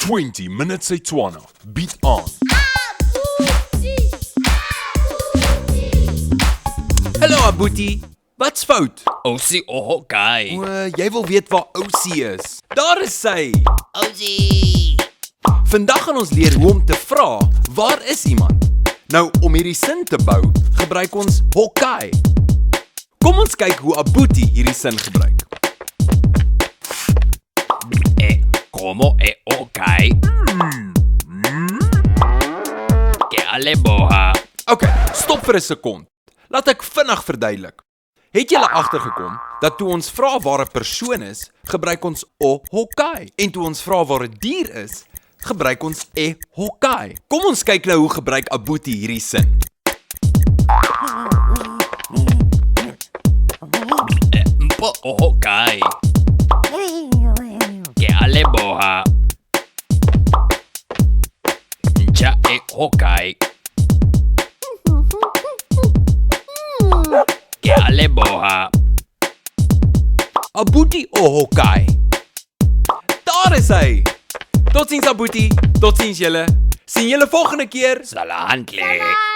20 minutes Setswana. Bied aan. Hallo Abuti, wat's fout? Ousie, okay. Jy wil weet waar Ousie is. Daar is sy. Ousie. Vandag gaan ons leer hoe om te vra, waar is iemand? Nou, om hierdie sin te bou, gebruik ons hokai. Kom ons kyk hoe Abuti hierdie sin gebruik. Como okay? Que aleboha. Ok, stop vir 'n sekond. Laat ek vinnig verduidelik. Het julle agtergekom dat toe ons vra waar 'n persoon is, gebruik ons hokai, en toe ons vra waar 'n dier is, gebruik ons hokai. Kom ons kyk nou hoe gebruik Abuti hierdie sin. Mpo okay. Que aleboha. Ja okay. Que aleboha. Abuti hokai. Daar is hy. Totsiens Abuti, totsiens julle. Sien julle volgende keer. Salahandle.